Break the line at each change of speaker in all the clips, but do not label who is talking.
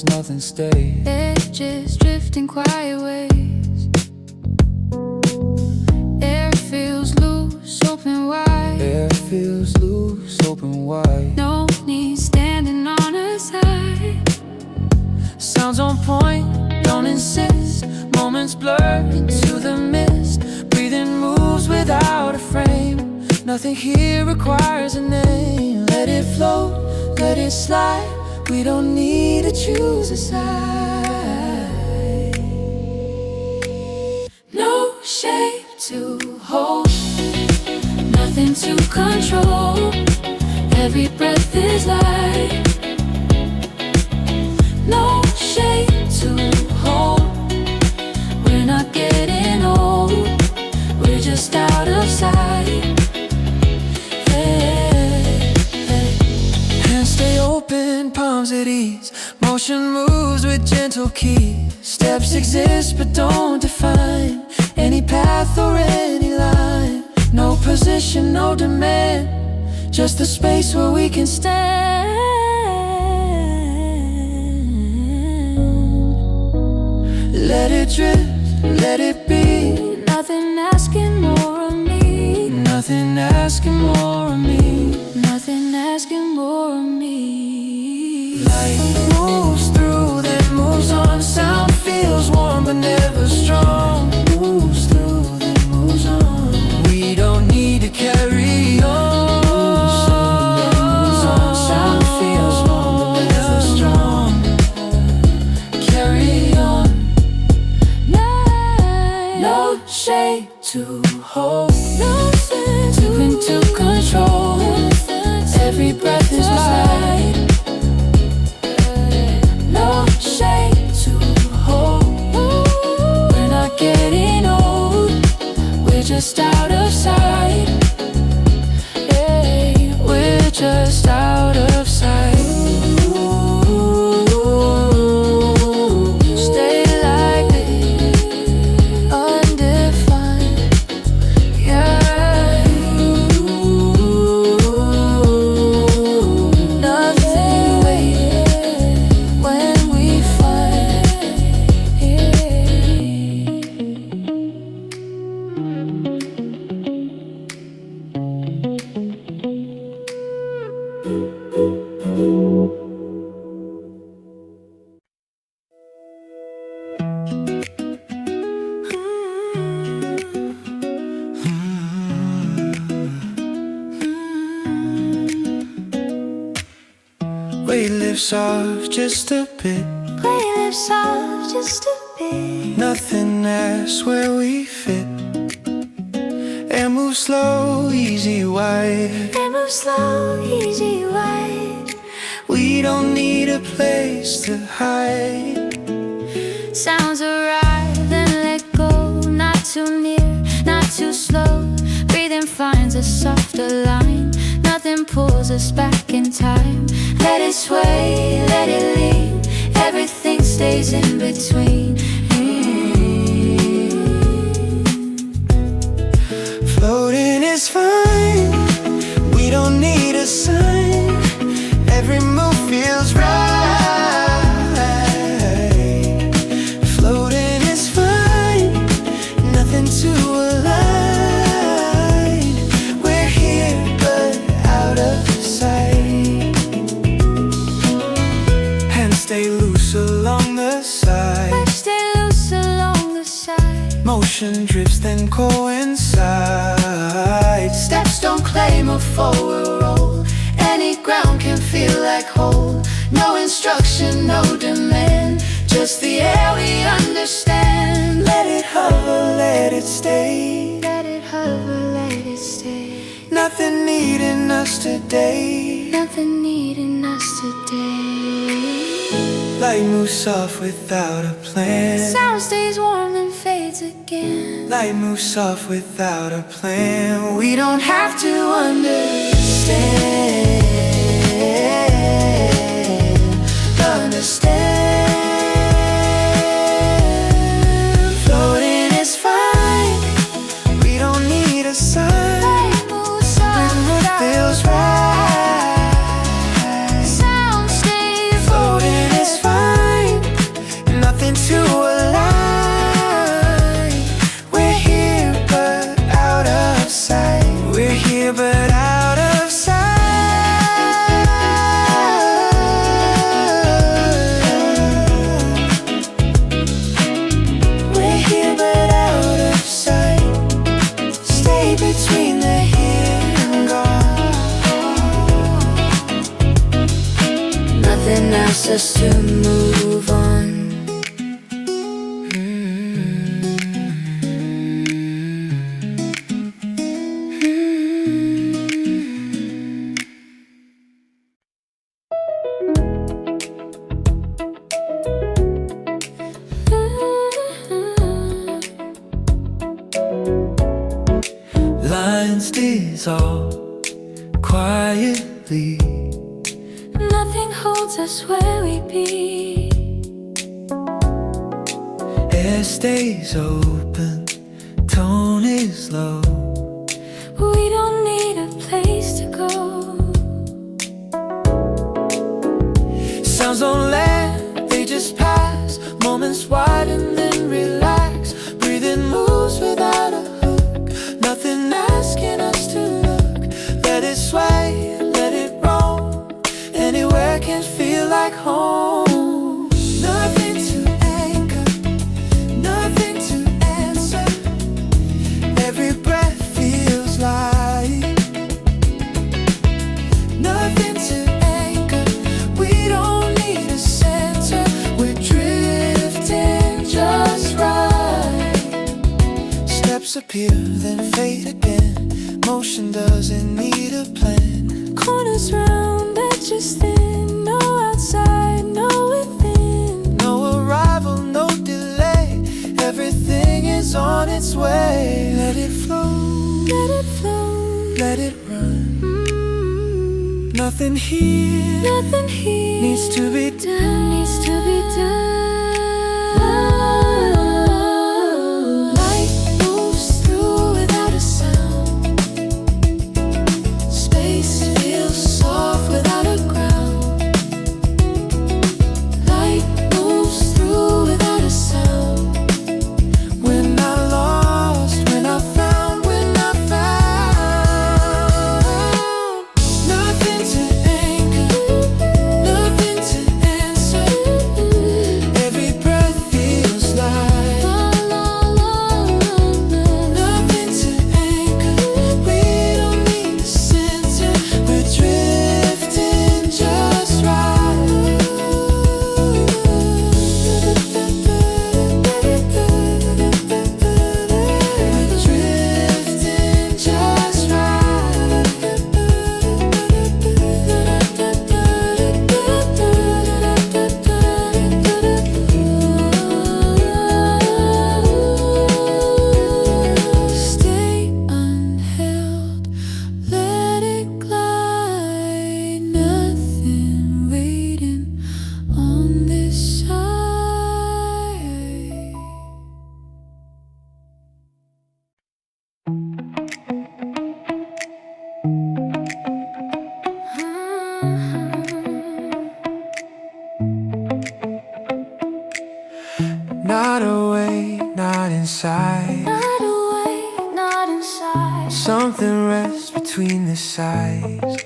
nothing stays.
Edges drifting quiet ways. Air feels loose, open wide.
Air feels loose, open wide.
No need standing on a side.
Sounds on point, don't insist. Moments blur into the mist. Breathing moves without a frame. Nothing here requires a name. Let it float, let it slide. We don't need to choose a side.
No shape to hold, nothing to control. Every breath is light. No shape to hold, we're not getting old. We're just out of sight.
Hands stay open, palms at ease. Motion moves with gentle keys. Steps exist but don't define any path or any line. No position, no demand, just the space where we can stand. Let it drift, let it be.
Nothing asking more of me.
Nothing asking more of me.
Nothing asking more of me.
Light moves through, then moves on. Sound feels warm but never strong. Moves through, then moves on. We don't need to carry on. Sound feels warm but never strong. Carry on.
No shape
To hold,
nothing
nothing to control. Every breath is light.
No shape
To hold, we're not getting old. We're just out of sight. Yeah, we're just out of sight. Stay like this, undefined. Yeah, nothing waiting when we find. Weight lifts off just a bit.
Play lips off just a bit.
Nothing else where we fit. And move slow, easy, wide.
They move slow, easy, wide.
We don't need a place to hide.
Sounds arrive, then let go. Not too near, not too slow. Breathing finds a softer line. Nothing pulls us back in time. Let it sway, let it lean. Everything stays in between.
Floating is fine. We don't need a sign. Every move feels right. Floating is fine. Nothing to align. We're here but out of sight. Hands stay loose along the side.
Let's stay loose along the side.
Motion drifts then coincide. Steps don't claim a forward roll. Any ground can feel like home. No instruction, no demand, just the air we understand. Let it hover, let it stay.
Let it hover, let it stay.
Nothing needing us today.
Nothing needing us today.
Light moves soft without a plan.
Sound stays warm and fades again.
Light moves soft without a plan. We don't have to understand. Understand. Floating is fine. We don't need a sign.
Light moves soft
Rhythm
without
feels
a
right.
sound stays
Floating is fine. us all quietly.
Nothing holds us where we be.
Air stays open, tone is low.
We don't need a place to go.
Sounds don't land, they just pass. Moments widen then relax. Breathing moves without a hook. Nothing asking us to look. Let it sway, let it roam. Anywhere can feel like home. Nothing to anchor, nothing to answer. Every breath feels light. Nothing to anchor, we don't need a center. We're drifting just right. Steps appear then fade again. Motion doesn't need a plan.
Corners round, edges thin. No outside, no within.
No arrival, no delay. Everything is on its way. Let it flow,
Let it flow.
let it run. Nothing here
Nothing here
needs to be done.
needs to be done. Light moves through without a sound. Space feels soft without a ground. Light moves through without a sound.
We're not lost, we're not found, we're not found. Nothing to anchor, nothing to answer. Every breath feels light. Nothing to anchor, we don't need a center. We're drifting just right. We're drifting just right.
Stay unheld, let it glide. Nothing waiting on this side.
Not away, not inside.
Not away, not inside.
Something rests between the sides.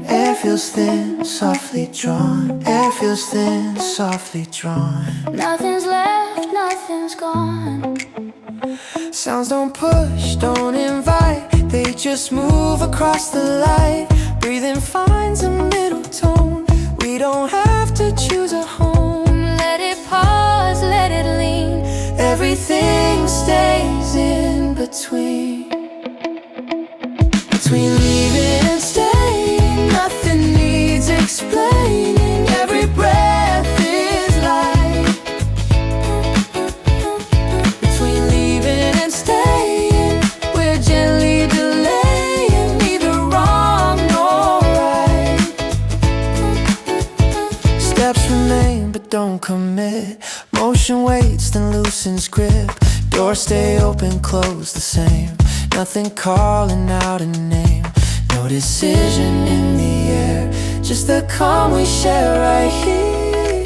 Air feels thin, softly drawn. Air feels thin, softly drawn.
Nothing's left, nothing's gone.
Sounds don't push, don't invite. They just move across the light. Breathing finds a middle tone. We don't have to choose a home.
Let it pause, let it lean.
Everything stays in between. Between leaving and staying, nothing needs explaining. Every breath is light. Between leaving and staying, we're gently delaying. Neither wrong nor right. Steps remain but don't commit. Motion waits then loosens grip. Doors stay open, close the same. Nothing calling out a name. No decision in the air. Just the calm we share right here.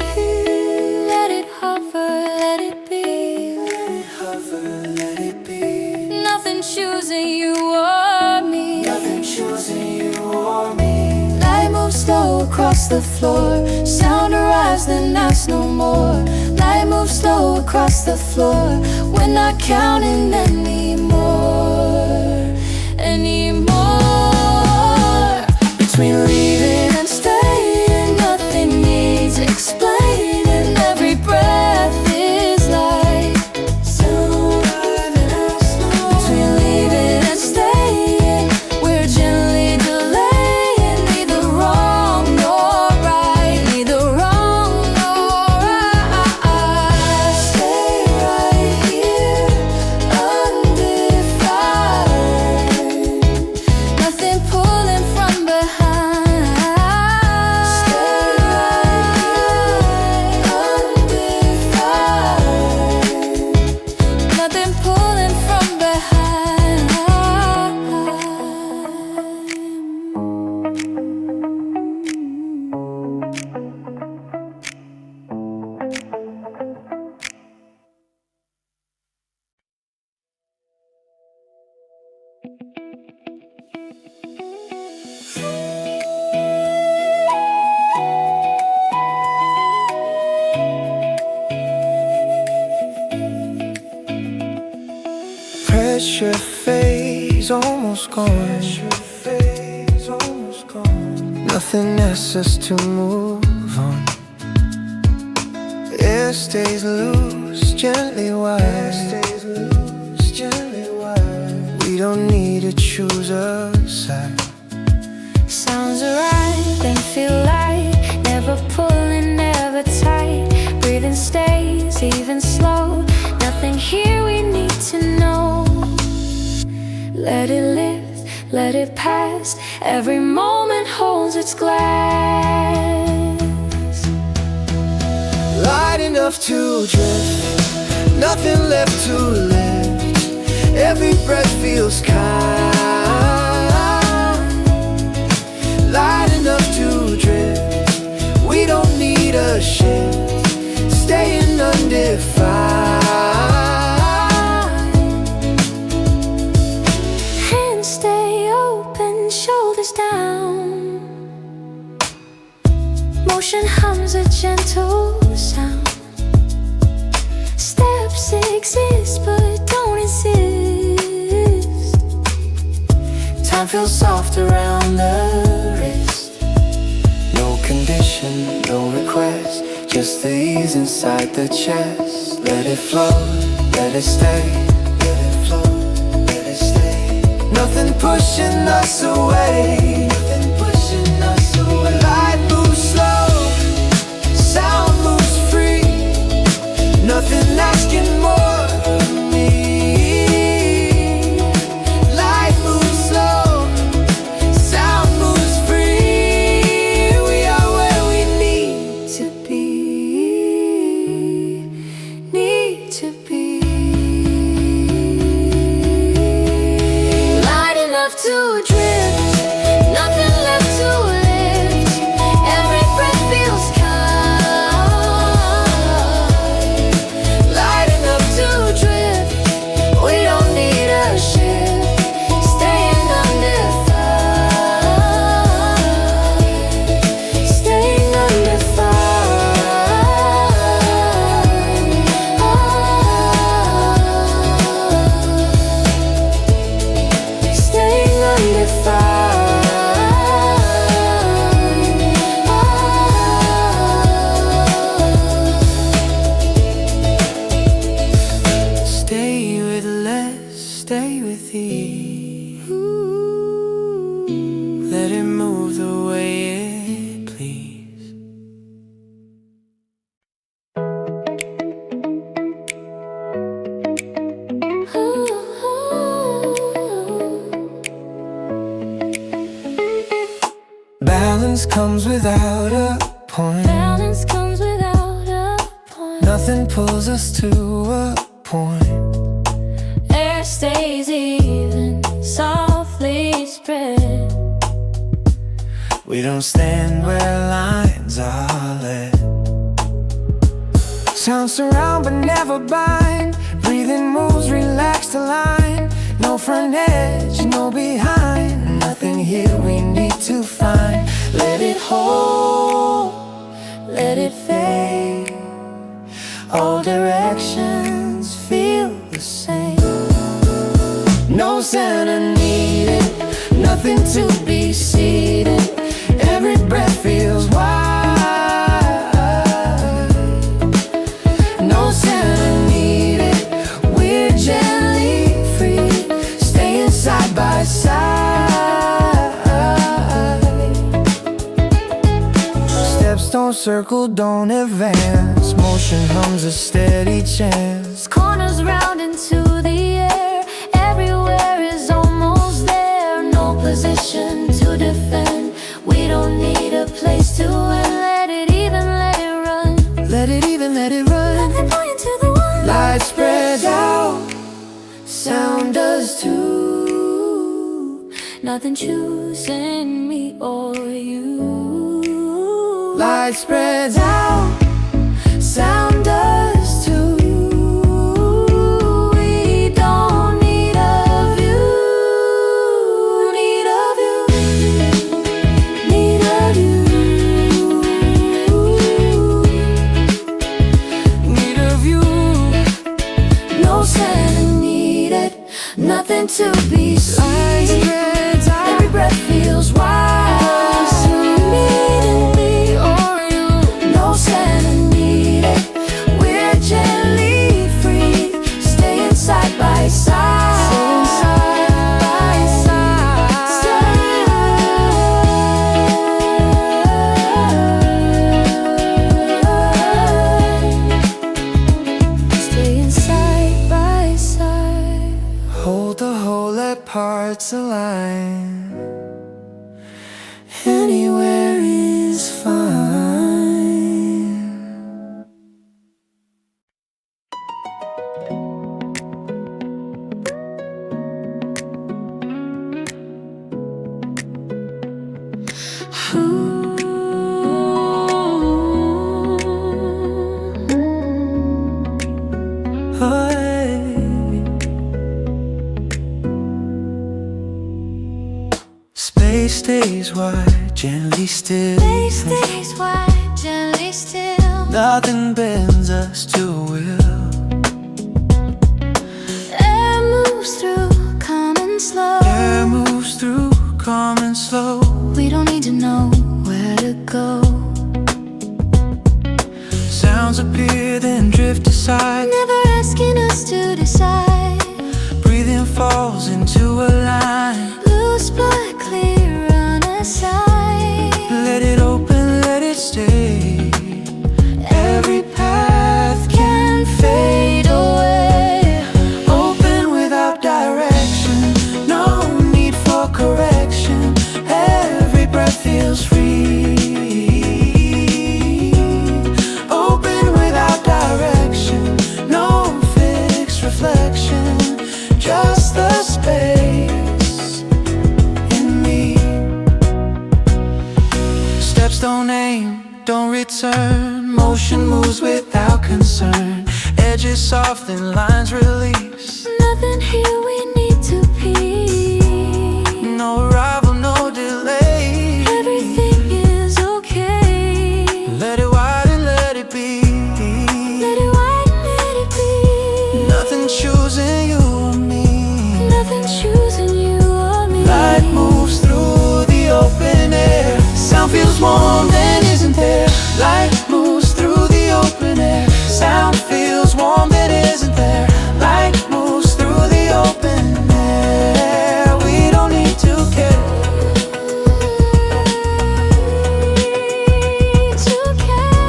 Let it hover, let it be.
Let it hover, let it be.
Nothing choosing you or me.
Nothing choosing you or me.
Light moves slow across the floor. Sound arrives, then asks no more. Light moves slow across the floor. We're not counting anymore, anymore.
Between leaving and staying,
Nothing needs explaining. Every breath is light. Between leaving and staying, we're gently delaying. Neither wrong nor right. Neither wrong nor right.
stay right here, undivided. pressure phase almost gone. Nothing asks us to move on. Air stays loose, gently wide. We don't need to choose a side.
Sounds right and feel light, never pulling, never tight. Breathing stays even slow. Nothing here we need to know. Let it live, let it pass. Every moment holds its glass.
Light enough to drift, nothing left to lift. Every breath feels kind. Light enough to drift, we don't need a shift. Staying undefined.
Hands stay open, shoulders down. Motion hums a gentle sound. Steps exist but don't insist.
Time feels soft around the wrist. No condition, no request, just the ease inside the chest. Let it flow, let it stay. Let it flow, let it stay. Nothing pushing us away. Nothing pushing us away. Light moves slow, sound moves free. Nothing asking more of me. Light moves slow, sound moves free. We are where we need to be. Need to be.
Light enough to drift, nothing left to lift. Every breath feels kind.
Light enough to drift,
We don't need a shift. Staying undefined. Staying undefined. Staying undefined.
stay with less, stay with ease. Let it move the way it please. Balance comes without a point.
Balance comes without a point.
Nothing pulls us to a point.
Air stays even, softly spread.
We don't stand where lines are led. Sounds surround but never bind. Breathing moves, relaxed align. No front edge, no behind. Nothing here we need to find. Let it hold, let it fade. All directions feel the same. No center needed, nothing to be seated. Every breath feels wide. No center needed, we're gently free. Staying side by side. Steps don't circle, don't advance. Motion hums a steady chance.
Corners round into the air. Everywhere is almost there. No position to defend. We don't need a place to end. Let it even, let it run.
Let it even, let it run.
Nothing pointing to the one.
Light spreads out, sound does too.
Nothing choosing me or you.
Light spreads out, sound does too.
We don't need a view. Need a view. Need a view.
Need a view.
No center needed. Nothing something to be seen. Every breath feels wide. Immediately, or you no center needed. We're gently free, staying side by side.
Parts align. Anywhere is fine. Space stays wide, gently still.
Space stays wide, gently still.
Nothing bends us to a will.
Air moves through, calm and slow.
Air moves through, calm and slow.
We don't need to know where to go.
Sounds appear, then drift aside.
Never asking us to decide.
Breathing falls into a line.
Loose but clear on a side.
Let it open, let it stay. Every path can fade away. Open without direction, no need for correction. Every breath feels free. Open without direction, no fixed reflection. Just the space in me. Steps don't aim, don't return. Motion moves without concern. Edges soften, lines release.
Nothing here we need to be.
No arrival, no delay.
Everything is okay.
Let it widen, let it be.
Let it widen, let it be.
Nothing choosing you or me.
Nothing choosing you or me.
Light moves through the open air. Sound feels warm, then isn't there. Light moves through the open air. Sound feels warm, then isn't there. Light moves through the open air. We don't need to care.
To care.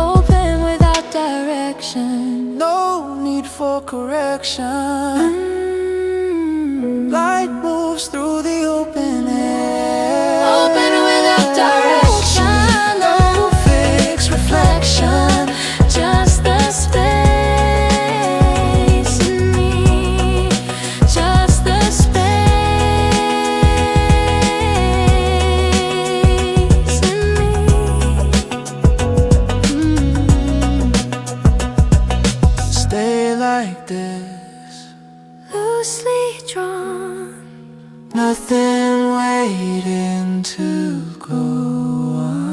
Open without direction.
No need for correction. Light moves through the open air.
Open without direction.
No fixed reflection.
Just the space in me. Just the space in me.
Stay like this,
Loosely drawn.
nothing waiting to go on.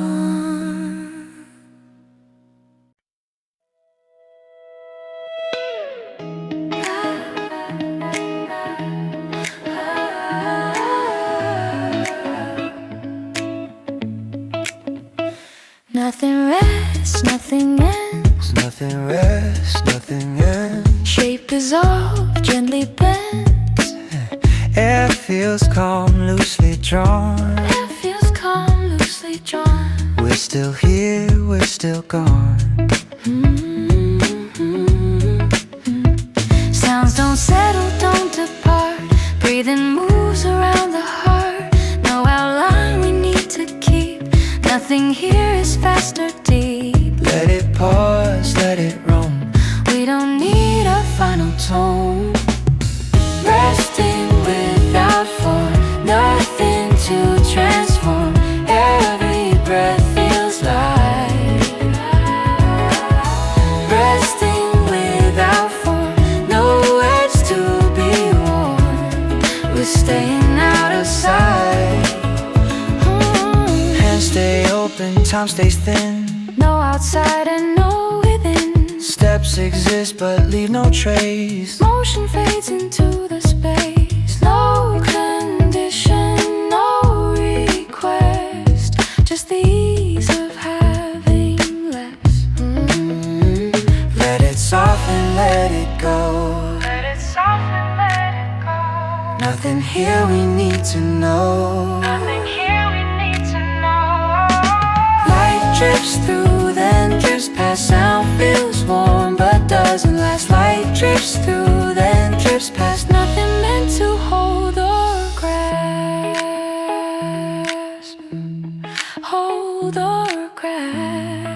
Nothing rests, nothing ends.
Nothing rests, nothing ends.
Shape dissolved, gently bent.
Air feels calm, loosely drawn.
Air feels calm, loosely drawn.
We're still here, we're still gone.
Sounds don't settle, don't depart. Breathing moves around the heart. No outline we need to keep. Nothing here is fast or deep.
Let it pause, let it roam.
We don't need a final tone. Resting without form, nothing to transform. Every breath feels light. Resting without form, no words to be worn. We're staying out of sight.
Hands stay open, time stays thin.
No outside and no within.
Steps exist but leave no trace.
Motion fades into the space. No condition, no request, just the ease of having less.
Let it soften, let it go.
Let it soften, let it go.
Nothing here we need to know.
Nothing here we need to know.
Light drifts through, then drifts past. Sound feels warm but doesn't last. Light drifts through, then drifts past.
Nothing meant to hold or grasp. Hold or grasp.